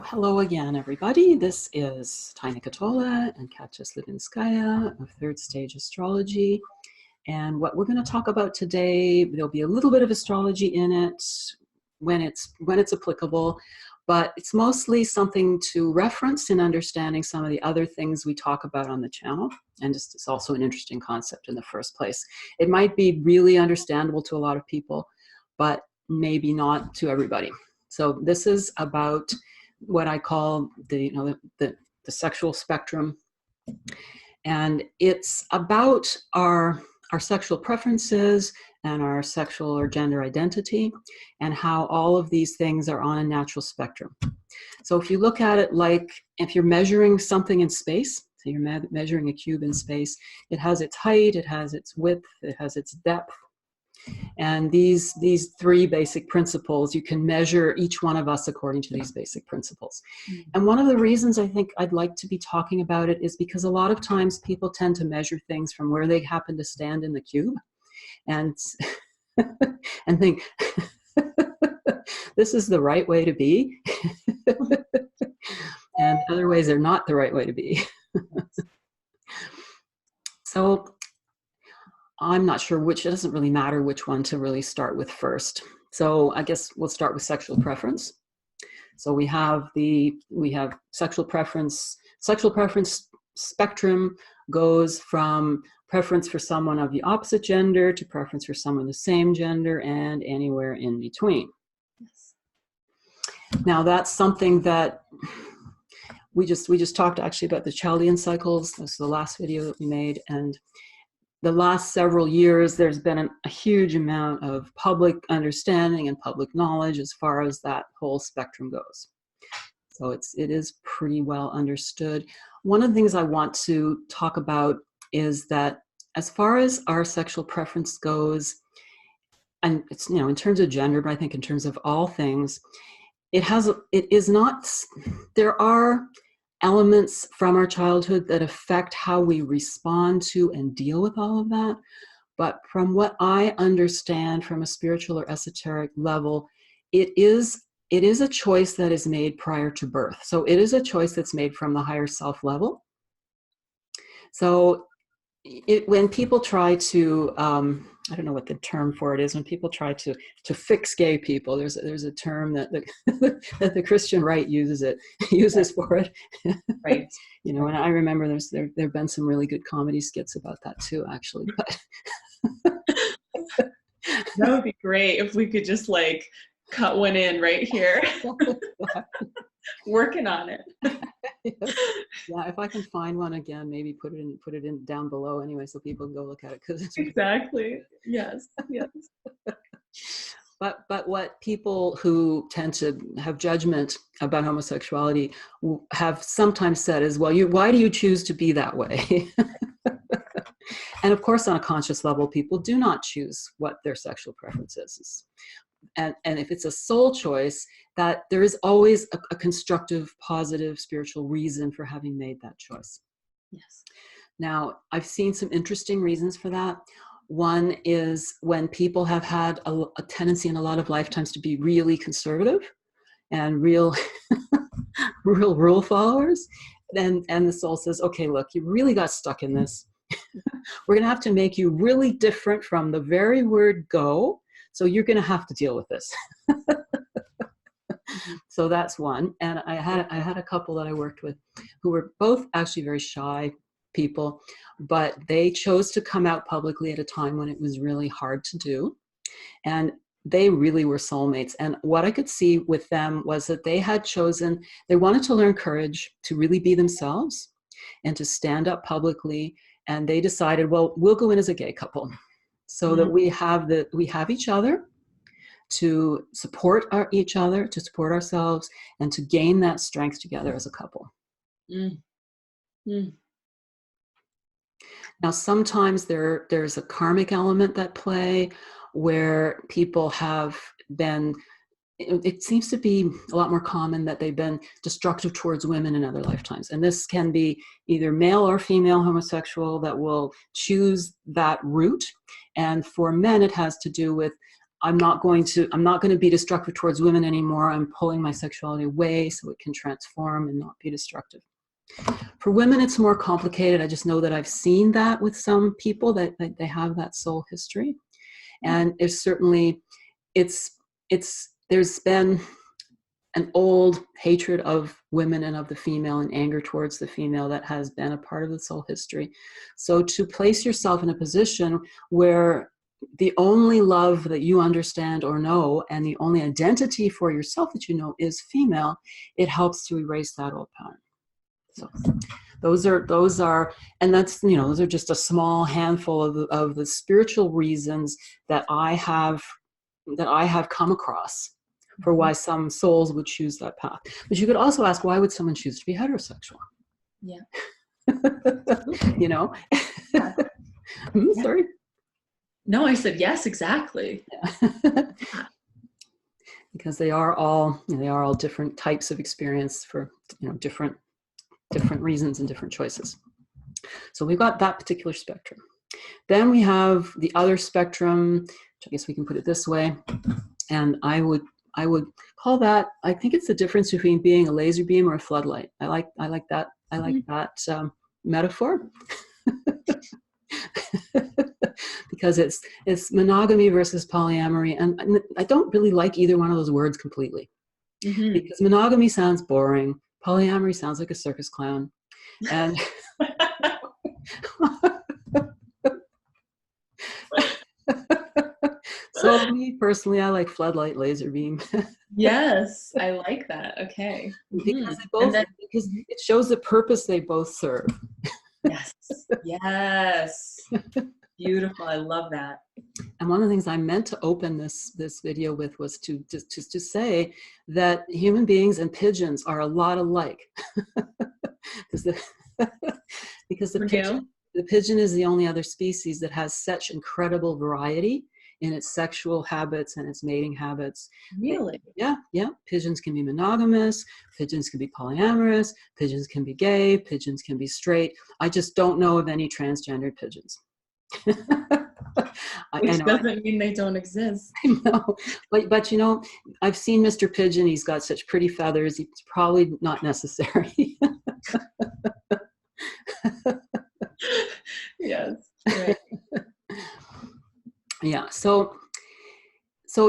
Hello again, everybody. This is Taina Katola and Katia Franz-Garrison of Third Stage Astrology. And what we're going to talk about today, there'll be a little bit of astrology in it when it's applicable, but it's mostly something to reference in understanding some of the other things we talk about on the channel. And it's also an interesting concept in the first place. It might be really understandable to a lot of people, but maybe not to everybody. So this is about what I call the sexual spectrum, and it's about our sexual preferences and our sexual or gender identity, and how all of these things are on a natural spectrum. So if you look at it like if you're measuring something in space, so you're measuring a cube in space, it has its height, it has its width, it has its depth. And these three basic principles, you can measure each one of us according to these basic principles. And one of the reasons I think I'd like to be talking about it is because a lot of times people tend to measure things from where they happen to stand in the cube and, and think, this is the right way to be. And other ways are not the right way to be. So I'm not sure it doesn't really matter which one to really start with first. So I guess we'll start with sexual preference. So we have sexual preference. Sexual preference spectrum goes from preference for someone of the opposite gender to preference for someone of the same gender and anywhere in between. Yes. Now that's something that we just talked actually about the Chaldean cycles. This is the last video that we made, and the last several years, there's been a huge amount of public understanding and public knowledge as far as that whole spectrum goes. So it is pretty well understood. One of the things I want to talk about is that as far as our sexual preference goes, and it's, in terms of gender, but I think in terms of all things, there are elements from our childhood that affect how we respond to and deal with all of that. But from what I understand from a spiritual or esoteric level, it is a choice that is made prior to birth. So it is a choice that's made from the higher self level. So when people try to, I don't know what the term for it is, when people try to fix gay people, there's a term that the Christian right uses for it. Right. And I remember there have been some really good comedy skits about that too, actually. But that would be great if we could just cut one in right here. Working on it. Yeah, if I can find one again, maybe put it in down below anyway, so people can go look at it. Exactly. Yes. But what people who tend to have judgment about homosexuality have sometimes said is, well, why do you choose to be that way? And of course, on a conscious level, people do not choose what their sexual preference is. And if it's a soul choice, that there is always a constructive, positive, spiritual reason for having made that choice. Yes. Now, I've seen some interesting reasons for that. One is when people have had a tendency in a lot of lifetimes to be really conservative and real rule followers, and the soul says, okay, look, you really got stuck in this. We're going to have to make you really different from the very word go. So you're going to have to deal with this. So that's one. And I had a couple that I worked with who were both actually very shy people, but they chose to come out publicly at a time when it was really hard to do. And they really were soulmates. And what I could see with them was that they wanted to learn courage to really be themselves and to stand up publicly. And they decided, well, we'll go in as a gay couple, so that we have each other to support each other, to support ourselves, and to gain that strength together as a couple. Now, sometimes there's a karmic element at play where people have been, it seems to be a lot more common that they've been destructive towards women in other lifetimes. And this can be either male or female homosexual that will choose that route. And for men, it has to do with I'm not going to be destructive towards women anymore. I'm pulling my sexuality away so it can transform and not be destructive. For women, it's more complicated. I just know that I've seen that with some people, that they have that soul history. And there's certainly, there's been an old hatred of women and of the female, and anger towards the female that has been a part of the soul history. So to place yourself in a position where the only love that you understand or know, and the only identity for yourself that you know is female, it helps to erase that old pattern. So those are, and that's, those are just a small handful of the spiritual reasons that I have come across for why some souls would choose that path. But you could also ask, why would someone choose to be heterosexual? Yeah. Yeah. Sorry? No, I said yes, exactly. Yeah. Because they are all different types of experience for, different reasons and different choices. So we've got that particular spectrum. Then we have the other spectrum, which I guess we can put it this way. And I would call that, I think it's the difference between being a laser beam or a floodlight. I like that. I like that metaphor. Because it's monogamy versus polyamory. And I don't really like either one of those words completely. Mm-hmm. Because monogamy sounds boring. Polyamory sounds like a circus clown. And so me personally, I like floodlight, laser beam. Yes, I like that. Okay. Because because it shows the purpose they both serve. Yes. Yes. Beautiful. I love that. And one of the things I meant to open this video with was to say that human beings and pigeons are a lot alike. because the pigeon is the only other species that has such incredible variety in its sexual habits and its mating habits. Really? Yeah. Pigeons can be monogamous, pigeons can be polyamorous, pigeons can be gay, pigeons can be straight. I just don't know of any transgendered pigeons. Which doesn't mean they don't exist. I know, but I've seen Mr. Pigeon. He's got such pretty feathers. It's probably not necessary. Yes. Right. Yeah. So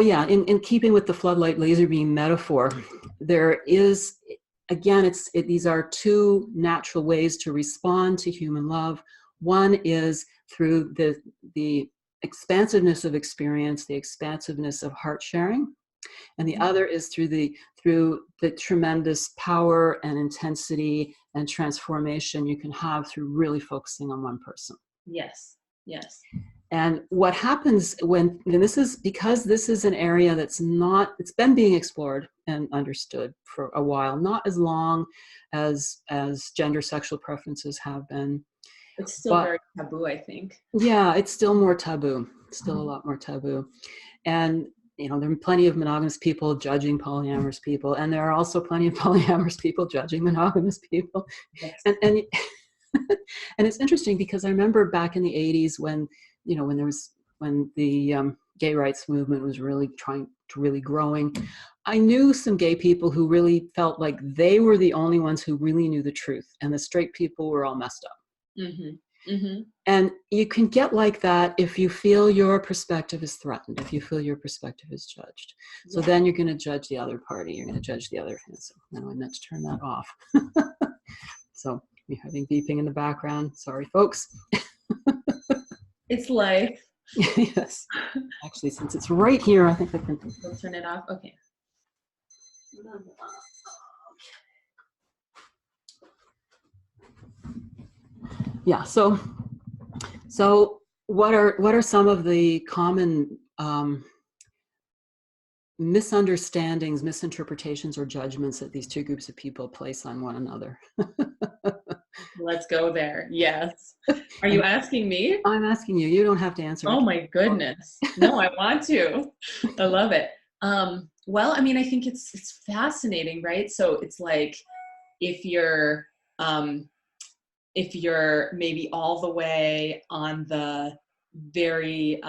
yeah, in keeping with the floodlight laser beam metaphor, there is, again, these are two natural ways to respond to human love. One is through the expansiveness of experience, the expansiveness of heart sharing, and the other is through the tremendous power and intensity and transformation you can have through really focusing on one person. Yes. And what happens and this is an area it's been being explored and understood for a while, not as long as gender sexual preferences have been. It's still very taboo, I think. Yeah, it's still more taboo, a lot more taboo. And, there are plenty of monogamous people judging polyamorous people, and there are also plenty of polyamorous people judging monogamous people. Yes. And and it's interesting because I remember back in the 80s when the gay rights movement was really growing, I knew some gay people who really felt like they were the only ones who really knew the truth, and the straight people were all messed up. Mm-hmm. Mm-hmm. And you can get like that if you feel your perspective is threatened, if you feel your perspective is judged. So then you're going to judge the other party, you're going to judge the other. So now I meant to turn that off. So we're having beeping in the background. Sorry, folks. It's life. Yes. Actually, since it's right here, I think I can turn it off. Okay. Yeah. So what are some of the common misunderstandings, misinterpretations, or judgments that these two groups of people place on one another? Let's go there. Yes. Are you asking me? I'm asking you. You don't have to answer. Oh my goodness. No, I want to. I love it. Well, I mean, I think it's fascinating, right? So it's like if you're maybe all the way on the very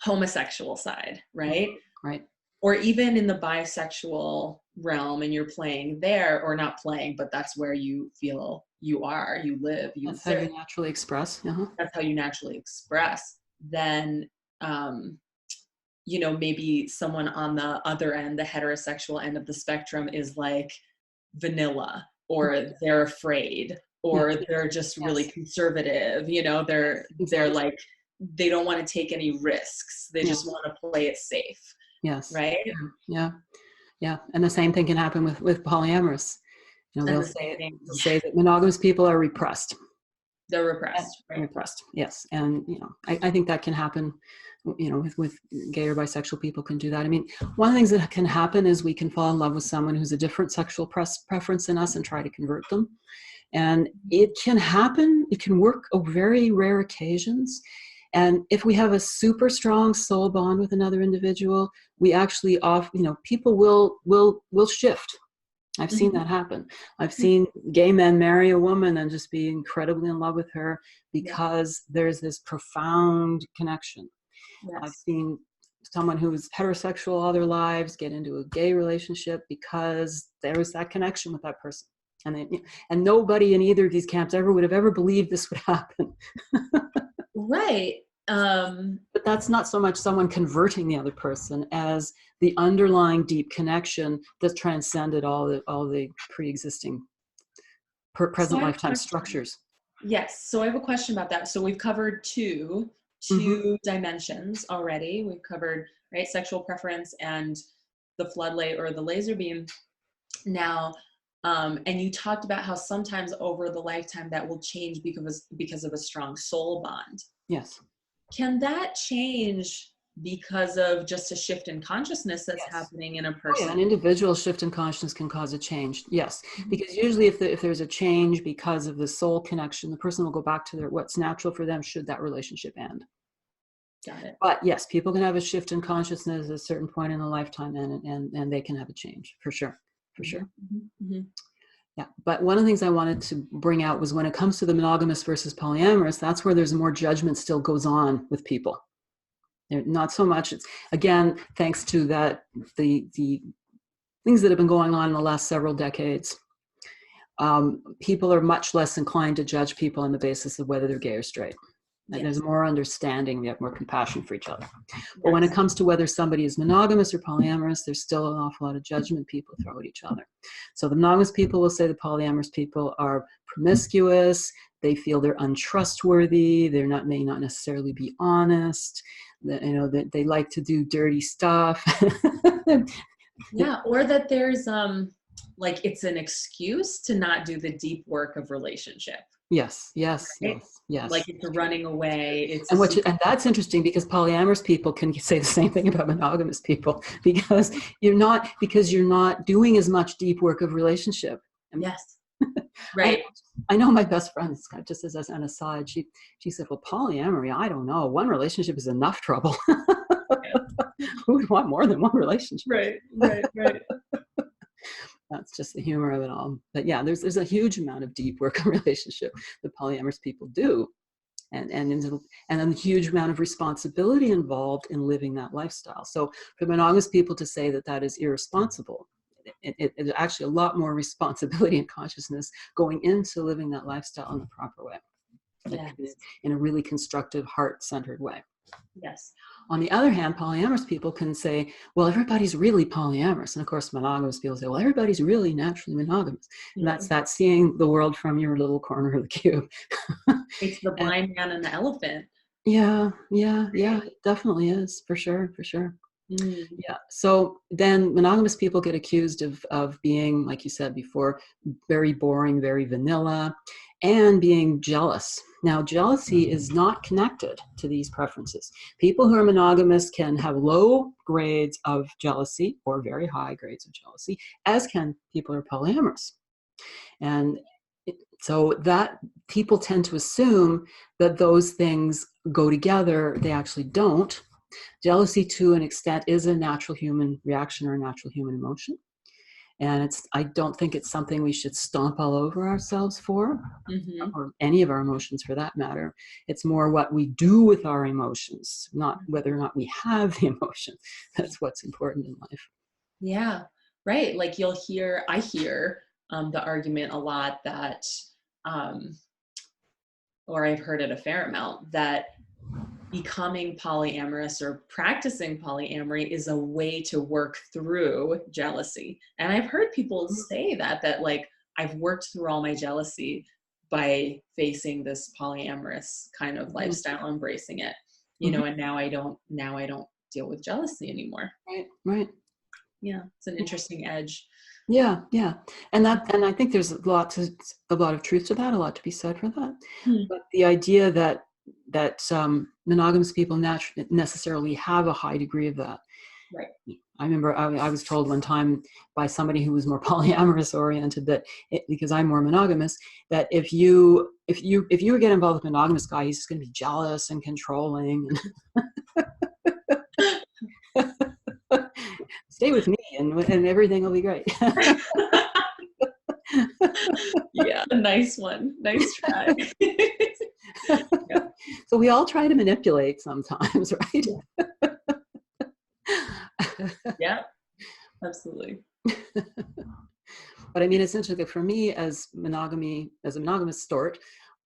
homosexual side, right? Right. Or even in the bisexual realm, and you're playing there, or not playing, but that's where you feel you are, you live, you That's how exist. you naturally express. Uh-huh. That's how you naturally express. Then, you know, maybe someone on the other end, the heterosexual end of the spectrum, is like vanilla, or they're afraid, or Yeah. they're just really Yes. conservative. You know, they're Exactly. like, they don't want to take any risks. They just Yes. want to play it safe, Yes. right? Yeah. Yeah. And the same thing can happen with polyamorous. You know, And they'll the same thing, say that monogamous people are repressed. they're And repressed, right? repressed. Yes. And, you know, I think that can happen, you know, with gay or bisexual people can do that. I mean, one of the things that can happen is we can fall in love with someone who's a different sexual preference than us and try to convert them. And it can happen. It can work on very rare occasions. And if we have a super strong soul bond with another individual, we actually you know, people will shift. I've seen that happen. I've seen gay men marry a woman and just be incredibly in love with her because there's this profound connection. I've Yes. seen someone who was heterosexual all their lives get into a gay relationship because there was that connection with that person. And nobody in either of these camps ever would have ever believed this would happen. Right. But that's not so much someone converting the other person as the underlying deep connection that transcended all the pre-existing So present I have a lifetime question. structures. Yes. So I have a question about that. So we've covered two dimensions already. We've covered, right, sexual preference and the floodlight or the laser beam. Now, and you talked about how sometimes over the lifetime that will change because of a strong soul bond. Yes. Can that change because of just a shift in consciousness that's Yes. happening in a Oh, person? yeah, an individual shift in consciousness can cause a change. Yes, because usually if there's a change because of the soul connection, the person will go back to what's natural for them should that relationship end. Got it. But yes, people can have a shift in consciousness at a certain point in the lifetime, and they can have a change for sure, for sure. Yeah, but one of the things I wanted to bring out was when it comes to the monogamous versus polyamorous, that's where there's more judgment still goes on with people. Not so much. It's again thanks to that the things that have been going on in the last several decades. People are much less inclined to judge people on the basis of whether they're gay or straight. And there's more understanding, we have more compassion for each other. But when it comes to whether somebody is monogamous or polyamorous, there's still an awful lot of judgment people throw at each other. So the monogamous people will say the polyamorous people are promiscuous, they feel they're untrustworthy, may not necessarily be honest, that, you know, that they like to do dirty stuff. Yeah, or that there's like it's an excuse to not do the deep work of relationship. Yes. Right? Like it's running away. It's And that's interesting because polyamorous people can say the same thing about monogamous people because you're not doing as much deep work of relationship. Yes. Right. I know my best friend, just as an aside, she said, well, polyamory, I don't know. One relationship is enough trouble. Who would want more than one relationship? Right. That's just the humor of it all. But yeah, there's a huge amount of deep work in relationship that polyamorous people do. And then a huge amount of responsibility involved in living that lifestyle. So for monogamous people to say that is irresponsible, it's actually a lot more responsibility and consciousness going into living that lifestyle in the proper way, in a really constructive, heart-centered way. Yes. On the other hand, polyamorous people can say, well, everybody's really polyamorous. And of course, monogamous people say, well, everybody's really naturally monogamous. And that's that seeing the world from your little corner of the cube. It's the blind man and the elephant. Yeah, it definitely is, for sure. Yeah. So then monogamous people get accused of being, like you said before, very boring, very vanilla, and being jealous. Now, jealousy is not connected to these preferences. People who are monogamous can have low grades of jealousy or very high grades of jealousy, as can people who are polyamorous. And so that people tend to assume that those things go together. They actually don't. Jealousy, to an extent, is a natural human reaction or a natural human emotion. And I don't think it's something we should stomp all over ourselves for, Mm-hmm. or any of our emotions for that matter. It's more what we do with our emotions, not whether or not we have the emotion. That's what's important in life. Yeah, right. Like I hear the argument a lot that, or I've heard it a fair amount, that becoming polyamorous or practicing polyamory is a way to work through jealousy. And I've heard people say that like, I've worked through all my jealousy by facing this polyamorous kind of lifestyle, embracing it, and now I don't deal with jealousy anymore. Right, right. Yeah, it's an interesting edge. Yeah, yeah. And I think there's a lot of truth to that, a lot to be said for that. But the idea that monogamous people necessarily have a high degree of that. Right. I remember I was told one time by somebody who was more polyamorous oriented that because I'm more monogamous, that if you get involved with a monogamous guy, he's just going to be jealous and controlling. Stay with me and everything will be great. Yeah, nice one. Nice try. Yeah. So we all try to manipulate sometimes, right? Yeah, absolutely. But I mean, essentially, for me, as a monogamous sort,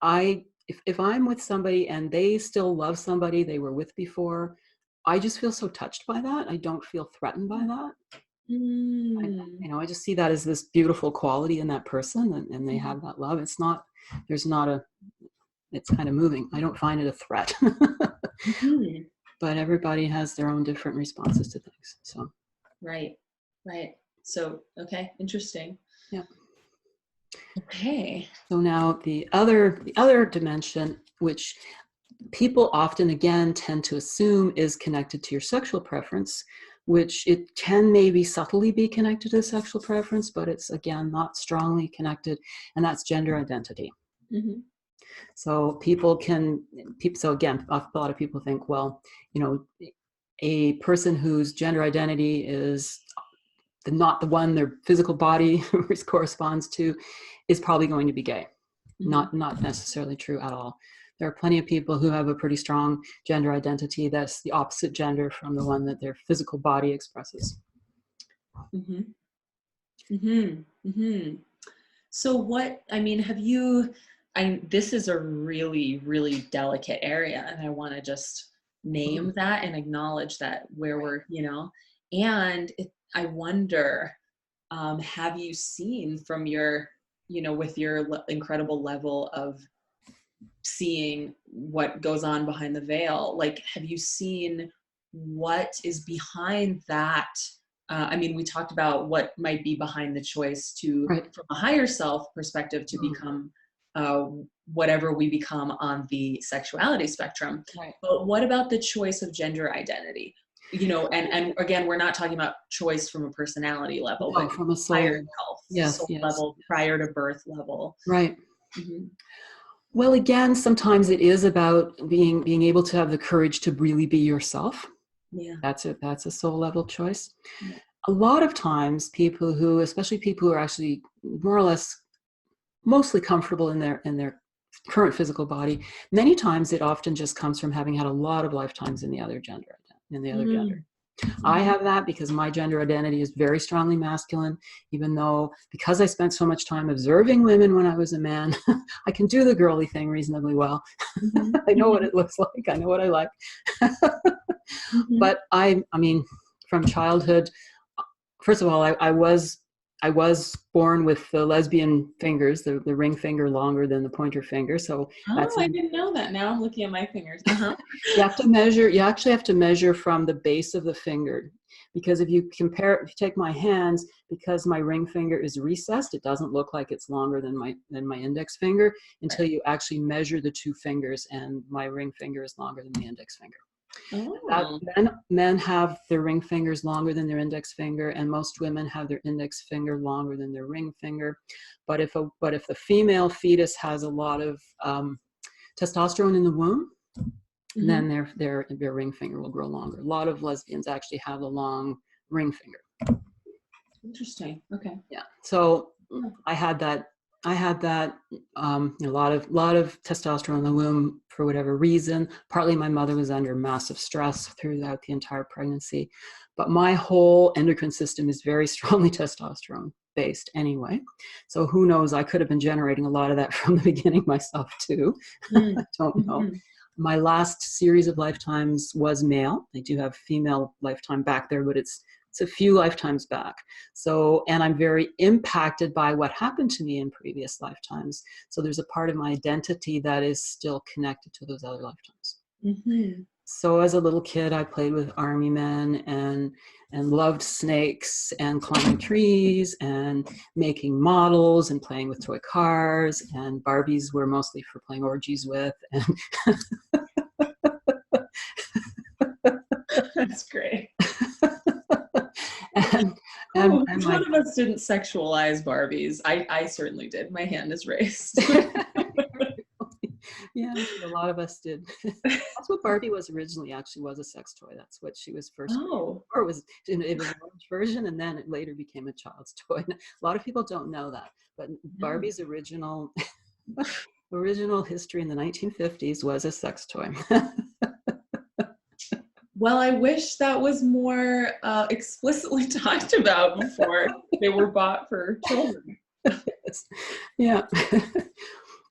if I'm with somebody and they still love somebody they were with before, I just feel so touched by that. I don't feel threatened by that. I just see that as this beautiful quality in that person, and they have that love. It's kind of moving. I don't find it a threat. But everybody has their own different responses to things. So. Right. So, okay, interesting. Yeah. Okay. So now the other dimension, which people often again tend to assume is connected to your sexual preference, which it can maybe subtly be connected to sexual preference, but it's again not strongly connected, and that's gender identity. Mm-hmm. So so again, a lot of people think, well, a person whose gender identity is not the one their physical body corresponds to is probably going to be gay. Mm-hmm. Not necessarily true at all. There are plenty of people who have a pretty strong gender identity that's the opposite gender from the one that their physical body expresses. Mm-hmm. Mm-hmm. Mm-hmm. So this is a really, really delicate area, and I want to just name that and acknowledge that where we're, and I wonder, have you seen from your, with your incredible level of seeing what goes on behind the veil, like, have you seen what is behind that? We talked about what might be behind the choice from a higher self perspective to become whatever we become on the sexuality spectrum. Right. But what about the choice of gender identity? And again, we're not talking about choice from a personality level, but from a soul, higher self, soul level, prior to birth level. Right. Mm-hmm. Well, again, sometimes it is about being able to have the courage to really be yourself. Yeah. That's a soul level choice. Yeah. A lot of times especially people who are actually more or less mostly comfortable in their current physical body, many times it often just comes from having had a lot of lifetimes in the other gender. I have that because my gender identity is very strongly masculine, even though because I spent so much time observing women when I was a man, I can do the girly thing reasonably well. Mm-hmm. I know what it looks like. I know what I like. Mm-hmm. But I mean, from childhood, first of all, I was born with the lesbian fingers, the ring finger longer than the pointer finger. So I didn't know that. Now I'm looking at my fingers. Uh-huh. You actually have to measure from the base of the finger, because if you take my hands, because my ring finger is recessed, it doesn't look like it's longer than my index finger until you actually measure the two fingers, and my ring finger is longer than the index finger. Oh. Men have their ring fingers longer than their index finger, and most women have their index finger longer than their ring finger. But if the female fetus has a lot of testosterone in the womb, mm-hmm. then their ring finger will grow longer. A lot of lesbians actually have a long ring finger. Interesting. Okay. Yeah. So Yeah. I had that. A lot of testosterone in the womb for whatever reason. Partly my mother was under massive stress throughout the entire pregnancy, but my whole endocrine system is very strongly testosterone based anyway. So who knows? I could have been generating a lot of that from the beginning myself too. I don't know. Mm-hmm. My last series of lifetimes was male. I do have female lifetime back there, but it's a few lifetimes back. So, and I'm very impacted by what happened to me in previous lifetimes. So there's a part of my identity that is still connected to those other lifetimes. Mm-hmm. So as a little kid, I played with army men and loved snakes and climbing trees and making models and playing with toy cars, and Barbies were mostly for playing orgies with. And That's great. and Which my one of us didn't sexualize Barbies? I certainly did. My hand is raised. yeah, a lot of us did. That's what Barbie was originally. Actually, was a sex toy. That's what she was first. Oh. Or it was an orange version, and then it later became a child's toy. A lot of people don't know that, but Barbie's original history in the 1950s was a sex toy. Well, I wish that was more explicitly talked about before they were bought for children. Yeah.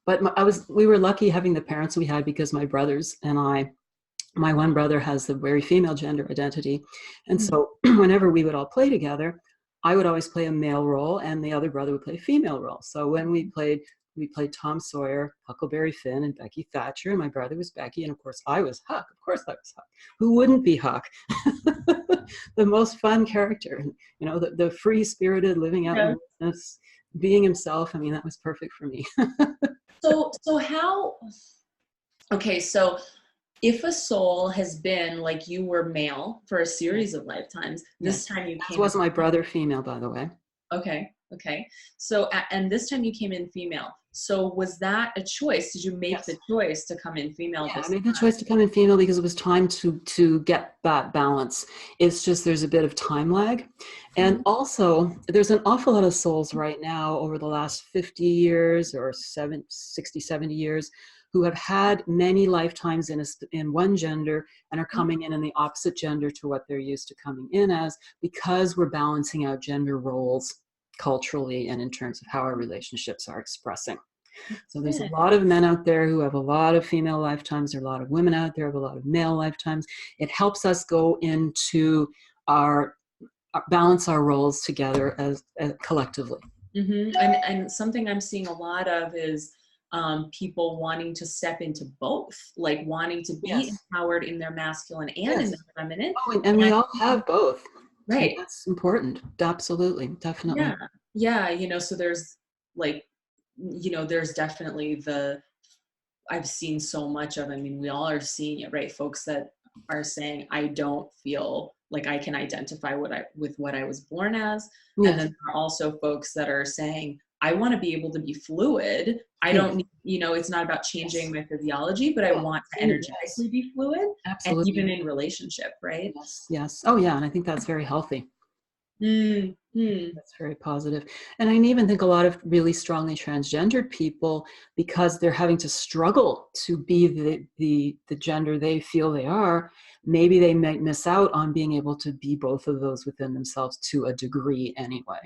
But we were lucky having the parents we had, because my brothers and my one brother has the very female gender identity. And so whenever we would all play together, I would always play a male role and the other brother would play a female role. So when we played Tom Sawyer, Huckleberry Finn, and Becky Thatcher, and my brother was Becky, and of course I was Huck. Of course I was Huck. Who wouldn't be Huck? The most fun character, the free-spirited, living out in the wilderness, being himself. I mean, that was perfect for me. So how, okay, so if a soul has been like you were male for a series of lifetimes, this time you came. This was my brother female, by the way. Okay. So, and this time you came in female. So was that a choice? Did you make the choice to come in female? Yeah, I made the choice to come in female because it was time to get that balance. It's just there's a bit of time lag. And also there's an awful lot of souls right now over the last 50 years or 60, 70 years who have had many lifetimes in one gender and are coming in the opposite gender to what they're used to coming in as, because we're balancing out gender roles culturally and in terms of how our relationships are expressing. So there's a lot of men out there who have a lot of female lifetimes. There are a lot of women out there who have a lot of male lifetimes. It helps us go into balance our roles together as collectively. And something I'm seeing a lot of is people wanting to step into both, like wanting to be empowered in their masculine and in their feminine. Oh, and we all have both. Right. So that's important. Absolutely. Definitely. Yeah. So there's there's definitely I've seen so much of, I mean, we all are seeing it, right? Folks that are saying, I don't feel like I can identify with what I was born as. Yes. And then there are also folks that are saying, I want to be able to be fluid. I don't need, it's not about changing my physiology, but I want to energetically be fluid. Absolutely. And even in relationship, right? Yes. Oh yeah. And I think that's very healthy. That's very positive. And I even think a lot of really strongly transgendered people, because they're having to struggle to be the gender they feel they are, maybe they might miss out on being able to be both of those within themselves to a degree anyway.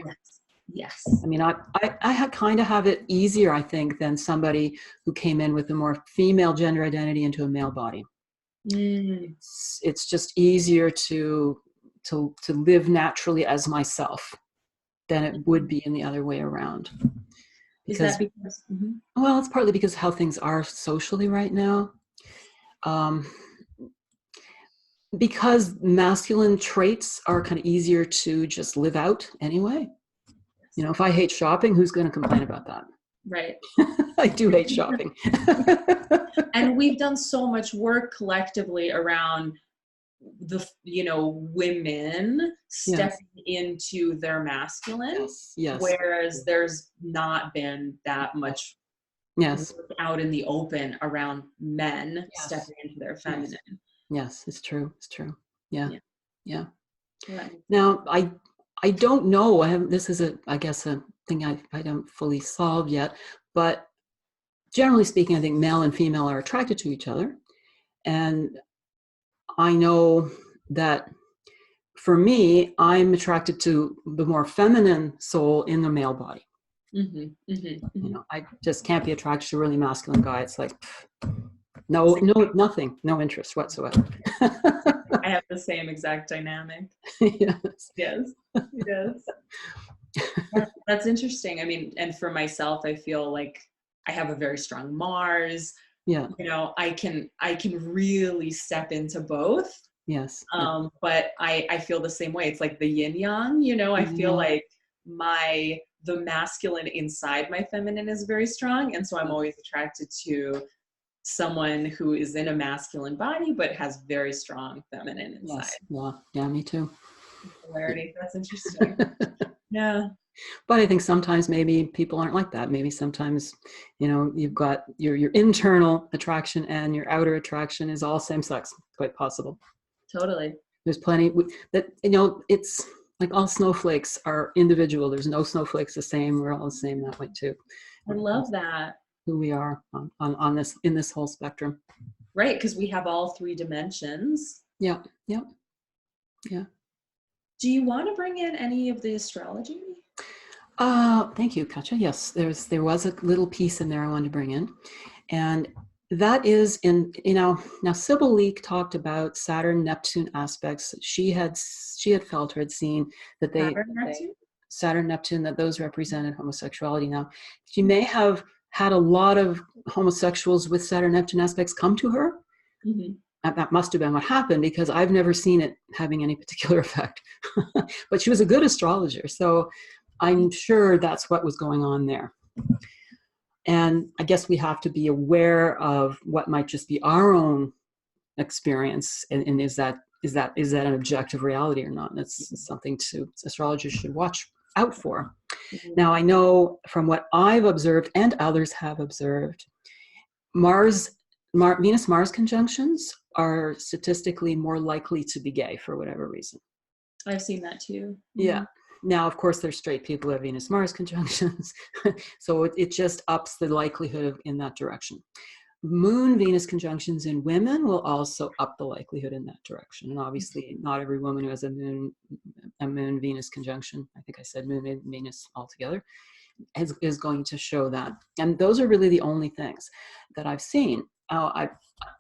Yes. I mean, I kind of have it easier, I think, than somebody who came in with a more female gender identity into a male body. It's just easier to live naturally as myself than it would be in the other way around. Because, is that because? Well, it's partly because how things are socially right now. Because masculine traits are kind of easier to just live out anyway. If I hate shopping, who's going to complain about that? Right. I do hate shopping. And we've done so much work collectively around women stepping into their masculine. Yes. Whereas there's not been that much work out in the open around men stepping into their feminine. Yes, it's true. It's true. Yeah. Now, I don't know. This is I guess a thing I don't fully solve yet, but generally speaking, I think male and female are attracted to each other. And I know that for me, I'm attracted to the more feminine soul in the male body. I just can't be attracted to a really masculine guy. It's like, nothing, no interest whatsoever. I have the same exact dynamic. Yes. That's interesting. I mean, and for myself, I feel like I have a very strong Mars. Yeah. I can really step into both. Yes. But I feel the same way. It's like the yin yang, I feel like the masculine inside my feminine is very strong. And so I'm always attracted to someone who is in a masculine body, but has very strong feminine inside. Yes. Yeah, me too. Polarity. That's interesting. Yeah. But I think sometimes maybe people aren't like that. Maybe sometimes, you've got your internal attraction and your outer attraction is all same sex. Quite possible. Totally. There's plenty that, it's like all snowflakes are individual. There's no snowflakes the same. We're all the same that way too. I love that. Who we are on this, in this whole spectrum. Right. Because we have all three dimensions. Yeah. Do you want to bring in any of the astrology? Thank you, Katia. Yes, there was a little piece in there I wanted to bring in. And that is now Sybil Leek talked about Saturn-Neptune aspects. She had felt or had seen that Saturn-Neptune, that those represented homosexuality. Now, she may have had a lot of homosexuals with Saturn-Neptune aspects come to her. Mm-hmm. That must have been what happened, because I've never seen it having any particular effect. But she was a good astrologer, so I'm sure that's what was going on there. And I guess we have to be aware of what might just be our own experience, and is that an objective reality or not? And it's something astrologers should watch out for. Mm-hmm. Now, I know from what I've observed and others have observed, Venus-Mars conjunctions are statistically more likely to be gay for whatever reason. I've seen that too. Yeah. Now, of course, there's straight people who have Venus-Mars conjunctions. So it just ups the likelihood in that direction. Moon-Venus conjunctions in women will also up the likelihood in that direction. And obviously, not every woman who has a Moon-Venus conjunction, I think I said Moon and Venus altogether, is going to show that. And those are really the only things that I've seen.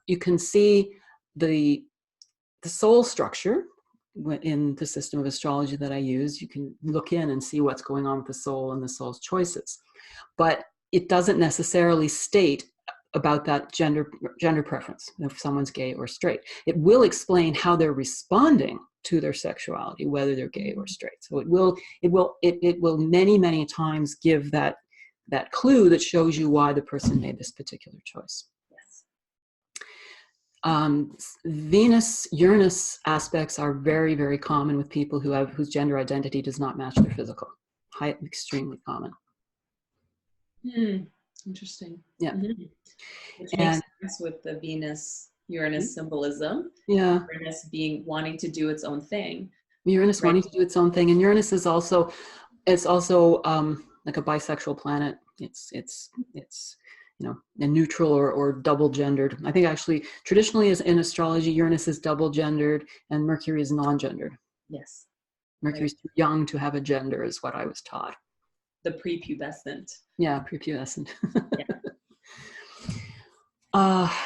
You can see the soul structure in the system of astrology that I use. You can look in and see what's going on with the soul and the soul's choices. But it doesn't necessarily state about that gender preference, if someone's gay or straight. It will explain how they're responding to their sexuality, whether they're gay or straight. So it will many, many times give that clue that shows you why the person made this particular choice. Venus-Uranus aspects are very, very common with people whose gender identity does not match their physical. Extremely common. Interesting. Yeah. Mm-hmm. Which makes sense with the Venus-Uranus symbolism. Yeah. Uranus wanting to do its own thing. Uranus wanting to do its own thing, and Uranus is also like a bisexual planet. It's a neutral or double gendered. I think actually traditionally in astrology, Uranus is double gendered and Mercury is non-gendered. Yes. Mercury's too young to have a gender is what I was taught. The prepubescent. Yeah, prepubescent. Yeah.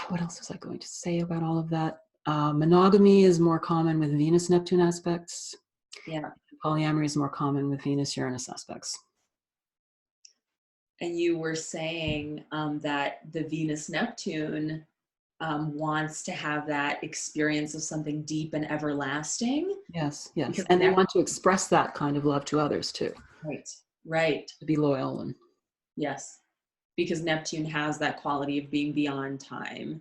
What else was I going to say about all of that? Monogamy is more common with Venus-Neptune aspects. Yeah. Polyamory is more common with Venus-Uranus aspects. And you were saying that the Venus-Neptune wants to have that experience of something deep and everlasting. Yes. And they want to express that kind of love to others too. Right. To be loyal. And yes. Because Neptune has that quality of being beyond time.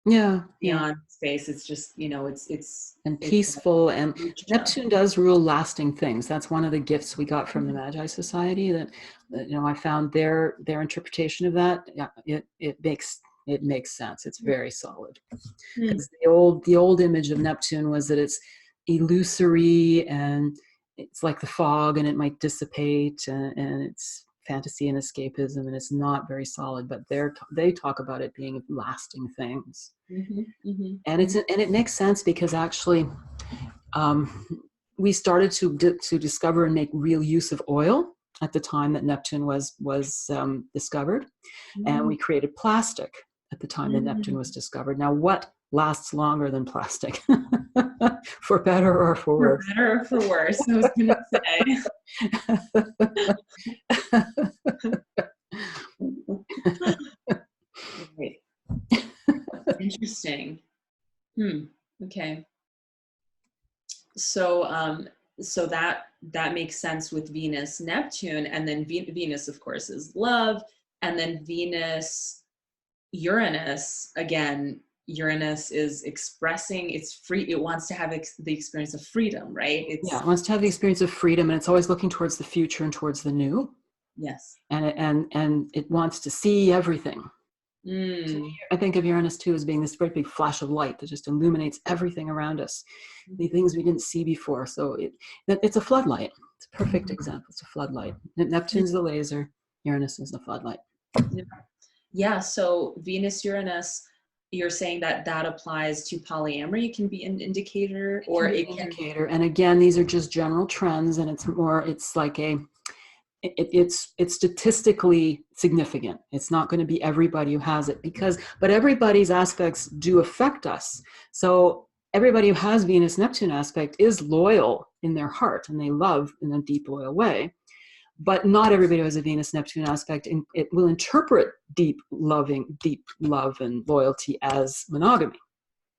Yeah. Beyond space. It's just, it's peaceful. And Neptune does rule lasting things. That's one of the gifts we got from the Magi Society that I found their interpretation of that. Yeah, it makes sense. It's very solid. Because the old image of Neptune was that it's illusory and it's like the fog, and it might dissipate, and it's fantasy and escapism, and it's not very solid, but they talk about it being lasting things. And it makes sense, because actually we started to discover and make real use of oil at the time that Neptune was discovered, and we created plastic at the time that Neptune was discovered. Now, what lasts longer than plastic? For better or for worse? For better or for worse, I was going to say. Right. Interesting. Okay. So so that makes sense with Venus, Neptune, and then Venus, of course, is love, and then Venus, Uranus, again, Uranus is expressing, it's free, it wants to have the experience of freedom, right? It wants to have the experience of freedom, and it's always looking towards the future and towards the new. Yes. And it wants to see everything. So I think of Uranus too as being this great big flash of light that just illuminates everything around us, the things we didn't see before. So it's a floodlight. It's a perfect example. It's a floodlight. Neptune's the laser, Uranus is the floodlight. Yeah. So Venus, Uranus, you're saying that applies to polyamory. It can be an indicator, or it can. Indicator. And again, these are just general trends, and it's like it's statistically significant. It's not going to be everybody who has it, but everybody's aspects do affect us. So everybody who has Venus Neptune aspect is loyal in their heart, and they love in a deep, loyal way. But not everybody who has a Venus Neptune aspect, and it will interpret deep love and loyalty as monogamy.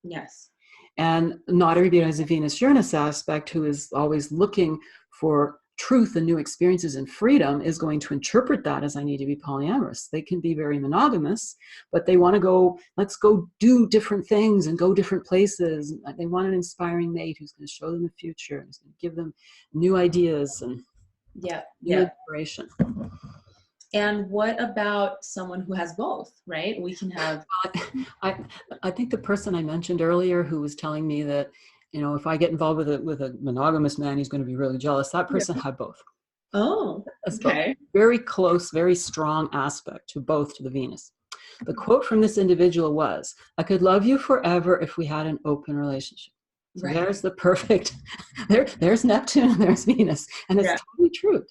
Yes. And not everybody who has a Venus Uranus aspect, who is always looking for truth and new experiences and freedom, is going to interpret that as I need to be polyamorous. They can be very monogamous, but they want to go, let's go do different things and go different places. They want an inspiring mate who's going to show them the future, who's going to give them new ideas and new inspiration. And what about someone who has both, right? We can have... I think the person I mentioned earlier who was telling me that, if I get involved with a monogamous man, he's going to be really jealous. That person had both. Oh, okay. Very close, very strong aspect to the Venus. The quote from this individual was, "I could love you forever if we had an open relationship." So there's the perfect, there's Neptune, and there's Venus. And it's totally true.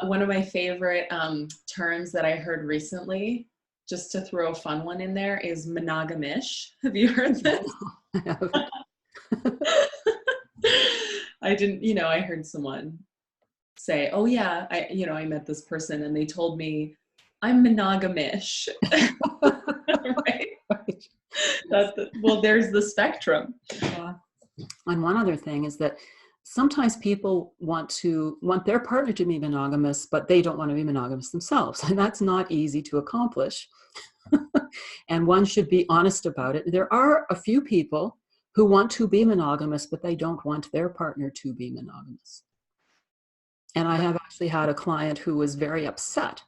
One of my favorite terms that I heard recently, just to throw a fun one in there, is monogamish. Have you heard this? I didn't, I heard someone say, oh yeah, I met this person and they told me I'm monogamish. Right? Well, there's the spectrum. Yeah. And one other thing is that sometimes people want their partner to be monogamous, but they don't want to be monogamous themselves. And that's not easy to accomplish. And one should be honest about it. There are a few people who want to be monogamous, but they don't want their partner to be monogamous. And I have actually had a client who was very upset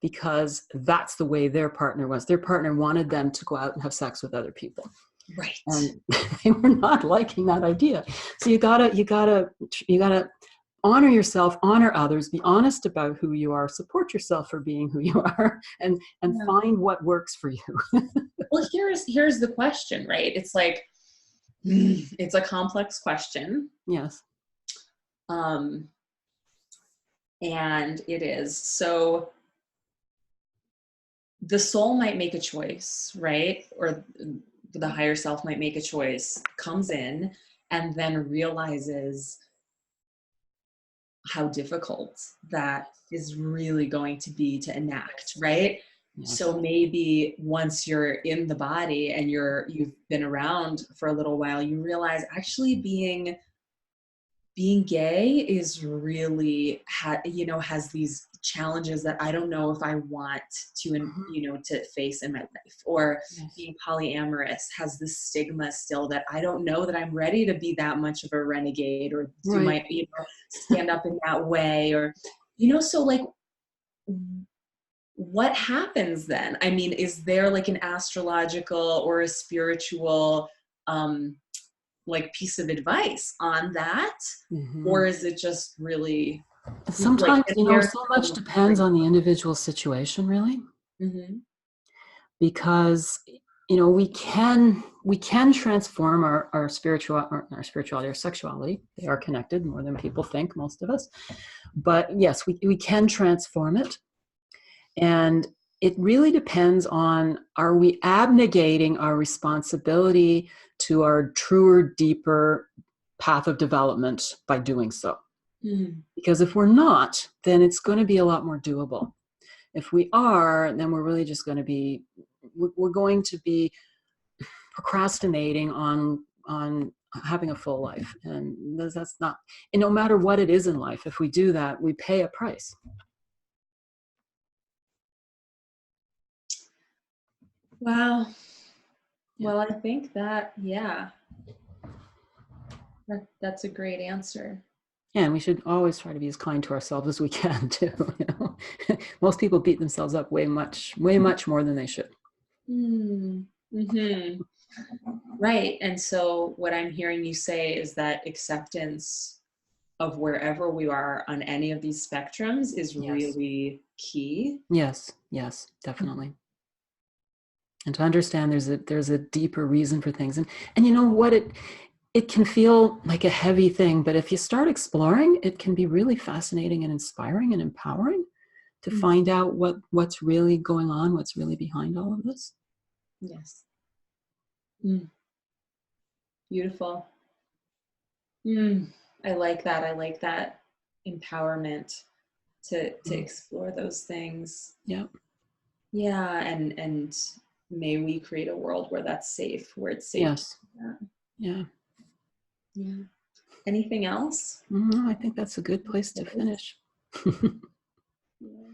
because that's the way their partner was. Their partner wanted them to go out and have sex with other people. Right. And they were not liking that idea. So you gotta honor yourself, honor others, be honest about who you are, support yourself for being who you are, and find what works for you. Well, here's the question, right? It's like, it's a complex question. Yes. And it is. So the soul might make a choice, right? Or the higher self might make a choice, comes in, and then realizes how difficult that is really going to be to enact, right? Yes. So maybe once you're in the body and you've been around for a little while, you realize actually being gay is really has these challenges that I don't know if I want to to face in my life. Or being polyamorous has this stigma still that I don't know that I'm ready to be that much of a renegade, or do my stand up in that way, or so like, what happens then? I mean, is there like an astrological or a spiritual like piece of advice on that? Mm-hmm. Or is it just really Sometimes, like, you know, so much depends on the individual situation, really, mm-hmm. because, you know, we can transform our spirituality, our sexuality. They are connected more than people think, most of us. But yes, we can transform it. And it really depends on, are we abnegating our responsibility to our truer, deeper path of development by doing so? Mm-hmm. Because if we're not, then it's going to be a lot more doable. If we are, then we're really just going to be, we're going to be procrastinating on having a full life. And that's not, and no matter what it is in life, if we do that, we pay a price. Wow. Yeah. Well, I think that, that's a great answer. And we should always try to be as kind to ourselves as we can too. You know, most people beat themselves up way much more than they should. Mm-hmm. Right. And so what I'm hearing you say is that acceptance of wherever we are on any of these spectrums is really key. Yes, definitely. And to understand there's a deeper reason for things. And you know what, it can feel like a heavy thing, but if you start exploring, it can be really fascinating and inspiring and empowering to find out what's really going on, what's really behind all of this. Yes. Beautiful. I like that. I like that empowerment to explore those things. Yeah. Yeah, and may we create a world where that's safe, where it's safe. Yes. Yeah. Anything else? I think that's a good place to finish. Yeah.